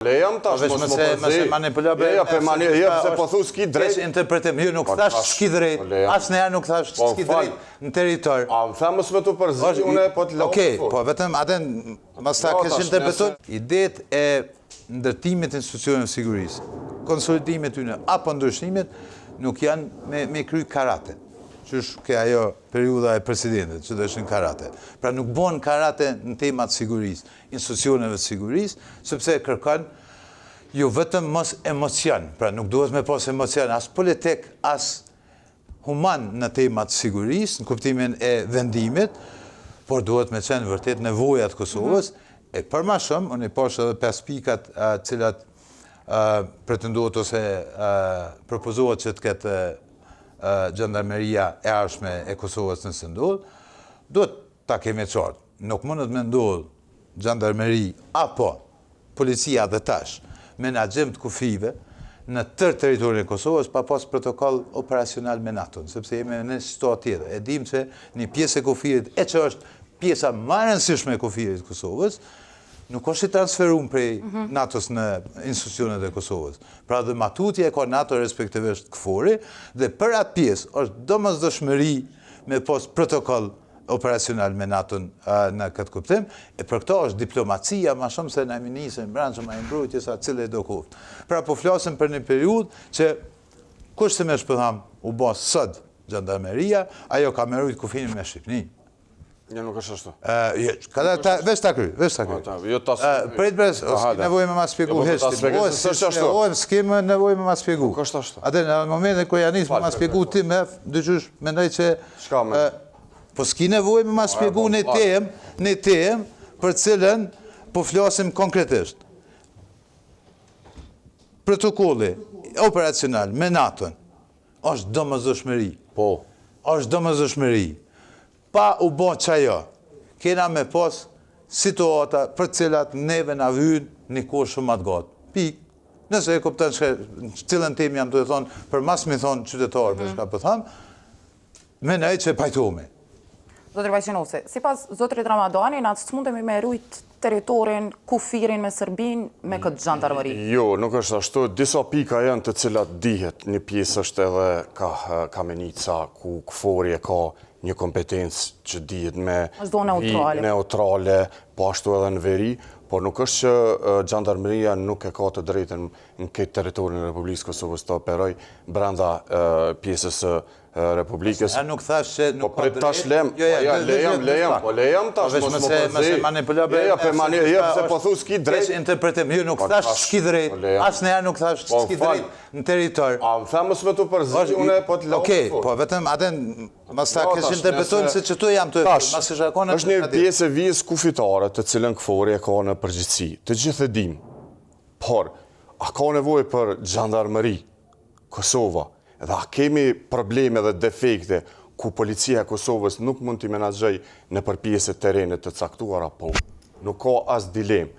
Lejam tash, mos më përzi. Se po thu s'ki drejt. Interpretim, ju nuk thash s'ki drejt, asë njerë nuk thash s'ki drejt në territor. A më tha mos me të përzi, une po të lau. Okej, po vetëm aten, mas ta kesh interpretuar. Idet e ndërtimit të institucioneve sigurisë, konsolidimit tyne, apo ndryshimit, nuk janë me kry karate. Qysh ke ajo periuda e presidentit, që dhe është në karate. Pra nuk bon karate në temat sigurisë, institucioneve sigurisë, sepse kërkan jo vetëm mos emocion, pra nuk duhet me pos emocion, as politik, as human në temat sigurisë, në kuptimin e vendimit, por duhet me qenë vërtet nevojat Kosovës, e për ma shumë, unë i poshtë edhe 5 pikat cilat pretenduot ose propozohet që të ketë Gjandarmeria e arshme e Kosovës nëse ndodh, duhet ta kemi qartë. Nuk mundet me ndodh Gjandarmeri apo policia dhe tash menaxhim të kufive në tërë territorin e Kosovës pa pas protokoll operacional me NATO, sepse jemi në situatë tjetër. E dim që një pjesë e kufirit, e që është pjesa më e rëndësishme e kufirit Kosovës, nuk është i transferuar prej NATO-s në institucionet e Kosovës. Pra dhe matutje e ka NATO respektivisht KFOR-i, dhe për atë pjesë është domosdoshmëri me pos protokoll operacional me NATO në këtë kuptim, e për këto është diplomacia ma shumë se në ministrin branshëm a mbrojtjes atë cilë e do koftë. Pra po flasim për një periudhë që kushtimisht po tham u bë sot Gjandarmeria, ajo ka merrujt kufirin me Shqipërinë. Ja, nuk është ashtu. Veç ta kry. Prejt bres, s'ki nevoj me ma spjegu heshtim. S'ki nevoj me ma spjegu. Nuk është ashtu. Ate në momentin kër janis me ma spjegu ti me, dëgjush, mendoj që... Shka me? Po s'ki nevoj me ma spjegu një tem për cilën po flasim konkretisht. Protokolli operacional me NATO-n është domosdoshmëri. Po. është domosdoshmëri. Pa u bo qajo, kena me pos situata për cilat neve na vynë një kohë shumë atë gatë. Pik. Nëse e kuptën që cilën tem jam të thonë, për mas mi thonë qytetarë, për shka për thamë, me nëjë që pajtomi. Zotri Vajqinosi, si pas Zotrit Ramadani, na të mundemi me rujt teritorin, kufirin me Serbin, me këtë Gjandarmeri? Jo, nuk është ashtu. Disa pika janë të cilat dihet. Një pjesë është edhe Kamenica, ku KFOR-i e ka një kompetencë që dihet me neutrale, po ashtu edhe në veri, por nuk është që Gjandarmeria nuk e ka të drejtën në këtë teritorin e Republikës Kosovës të operoj brenda pjesës Republikës. A nuk thash që nuk ka drejtë? Lejam tash, mos më përzi. Se po thu s'ki drejt. Interpretim, ju nuk thash s'ki drejt, asë njerë nuk thash s'ki drejt në territor. A më tha mos me të përzi, une po të lau. Okej, po vetëm aten, mas ta kesh interpretojnë se që tu jam të mas i shakone. është një pjesë e vijës kufitare të cilën KFOR-i e ka në përgjithësi. Të gjithë e dim. Por, a ka nevojë për Gjandarmeri Kosova? Dhe a kemi probleme dhe defekte ku policia e Kosovës nuk mund t'i menaxhoj në për pjesë të terrenit të caktuara, po nuk ka as dilem.